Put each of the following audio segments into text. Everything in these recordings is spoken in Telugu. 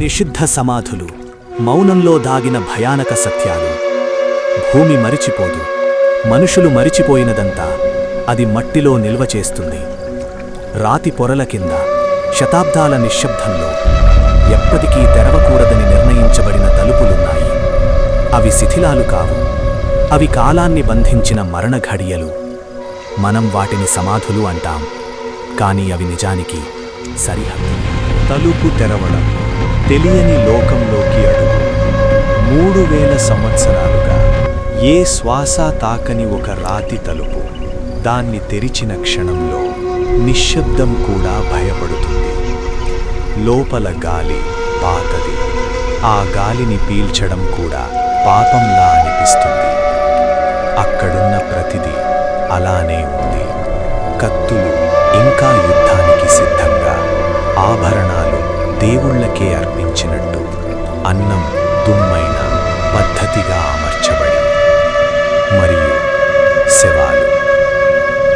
నిషిద్ధ సమాధులు, మౌనంలో దాగిన భయానక సత్యాలు. భూమి మరిచిపోదు, మనుషులు మరిచిపోయినదంతా అది మట్టిలో నిల్వ చేస్తుంది. రాతి పొరల కింద శతాబ్దాల నిశ్శబ్దంలో ఎప్పటికీ తెరవకూడదని నిర్ణయించబడిన తలుపులున్నాయి. అవి శిథిలాలు కావు, అవి కాలాన్ని బంధించిన మరణ ఘడియలు. మనం వాటిని సమాధులు అంటాం, కానీ అవి నిజానికి సరిహద్దు. తలుపు తెరవడం, తెలియని లోకంలోకి అడుగు. 3000 సంవత్సరాలుగా ఏ శ్వాస తాకని ఒక రాతి తలుపు. దాన్ని తెరిచిన క్షణంలో నిశ్శబ్దం కూడా భయపడుతుంది. లోపల గాలి పాతది, ఆ గాలిని పీల్చడం కూడా పాపంలా అనిపిస్తుంది. అక్కడున్న ప్రతిదీ అలానే ఉంది. కత్తులు ఇంకా యుద్ధానికి సిద్ధంగా, ఆభరణాలు దేవుళ్ళకే అర్పించినట్టు, అన్నం దుమ్మైన పద్ధతిగా అమర్చబడి, మరియు శవాలు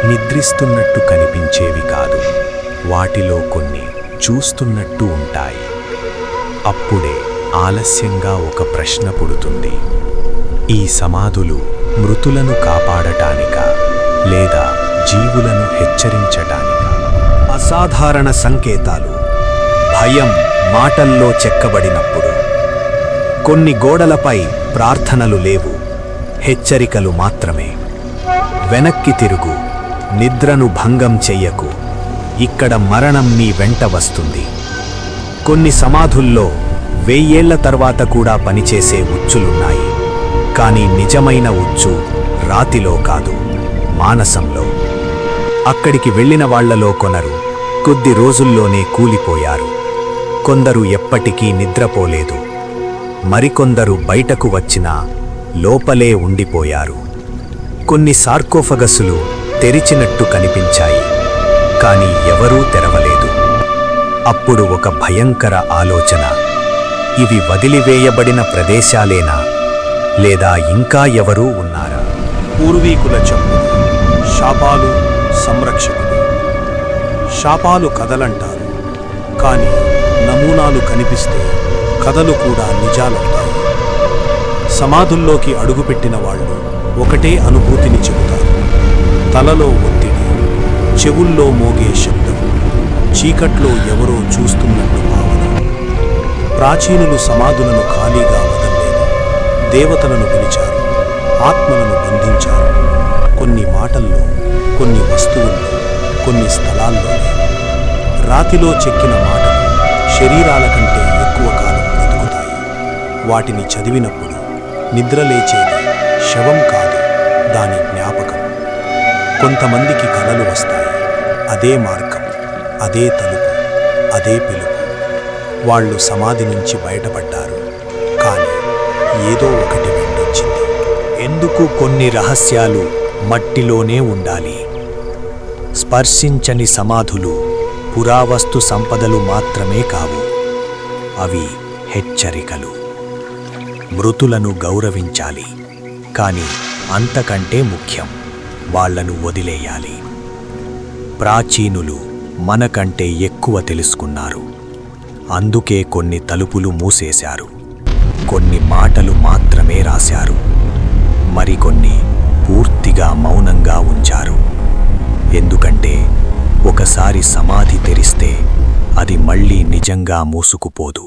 నిద్రిస్తున్నట్టు కనిపించేవి కాదు, వాటిలో కొన్ని చూస్తున్నట్టు ఉంటాయి. అప్పుడే ఆలస్యంగా ఒక ప్రశ్న పుడుతుంది. ఈ సమాధులు మృతులను కాపాడటానికా లేదా జీవులను హెచ్చరించటానికా? అసాధారణ సంకేతాలు. భయం మాటల్లో చెక్కబడినప్పుడు. కొన్ని గోడలపై ప్రార్థనలు లేవు, హెచ్చరికలు మాత్రమే. వెనక్కి తిరుగు, నిద్రను భంగం చెయ్యకు, ఇక్కడ మరణం నీ వెంట వస్తుంది. కొన్ని సమాధుల్లో 1000 ఏళ్ల తర్వాత కూడా పనిచేసే ఉచ్చులున్నాయి. కానీ నిజమైన ఉచ్చు రాతిలో కాదు, మానసంలో. అక్కడికి వెళ్ళిన వాళ్లలో కొనరు కొద్ది రోజుల్లోనే కూలిపోయారు. కొందరు ఎప్పటికీ నిద్రపోలేదు. మరికొందరు బయటకు వచ్చినా లోపలే ఉండిపోయారు. కొన్ని సార్కోఫగసులు తెరిచినట్టు కనిపించాయి, కానీ ఎవరూ తెరవలేదు. అప్పుడు ఒక భయంకర ఆలోచన. ఇవి వదిలివేయబడిన ప్రదేశాలేనా, లేదా ఇంకా ఎవరూ ఉన్నారా? పూర్వీకుల చెప్పులు, శాపాలు, సంరక్షకులు. శాపాలు కథలంటారు, కానీ నమూనాలు కనిపిస్తే కథలు కూడా నిజాలవుతాయి. సమాధుల్లోకి అడుగుపెట్టిన వాళ్ళు ఒకటే అనుభూతిని చెబుతారు. తలలో ఒత్తిడి, చెవుల్లో మోగే శబ్దం, చీకట్లో ఎవరో చూస్తున్నట్టు భావన. ప్రాచీనులు సమాధులను ఖాళీగా వదలలేదు, దేవతలను పిలిచారు, ఆత్మలను బంధించారు. కొన్ని మాటల్లో, కొన్ని వస్తువుల్లో, కొన్ని స్థలాల్లోనే. రాతిలో చెక్కిన మాటలు శరీరాల కంటే ఎక్కువ కాలం బ్రతుకుతాయి. వాటిని చదివినప్పుడు నిద్రలేచేది శవం కాదు, దాని జ్ఞాపకం. కొంతమందికి కలలు వస్తాయి, అదే మార్గం, అదే తలుపు, అదే పిలుపు. వాళ్ళు సమాధి నుంచి బయటపడ్డారు, కానీ ఏదో ఒకటి వెంటొచ్చింది. ఎందుకు కొన్ని రహస్యాలు మట్టిలోనే ఉండాలి? స్పర్శించని సమాధులు పురావస్తు సంపదలు మాత్రమే కావు, అవి హెచ్చరికలు. మృతులను గౌరవించాలి, కానీ అంతకంటే ముఖ్యం, వాళ్లను వదిలేయాలి. ప్రాచీనులు మనకంటే ఎక్కువ తెలుసుకున్నారు, అందుకే కొన్ని తలుపులు మూసేశారు, కొన్ని మాటలు మాత్రమే రాశారు, మరికొన్ని పూర్తిగా మౌనంగా ఉంచారు. ఎందుకంటే ఒకసారి సమాధి తెరిస్తే అది మళ్ళీ నిజంగా మూసుకుపోదు.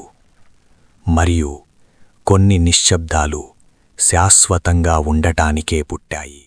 మరియు కొన్ని నిశ్శబ్దాలు శాశ్వతంగా ఉండటానికే పుట్టాయి.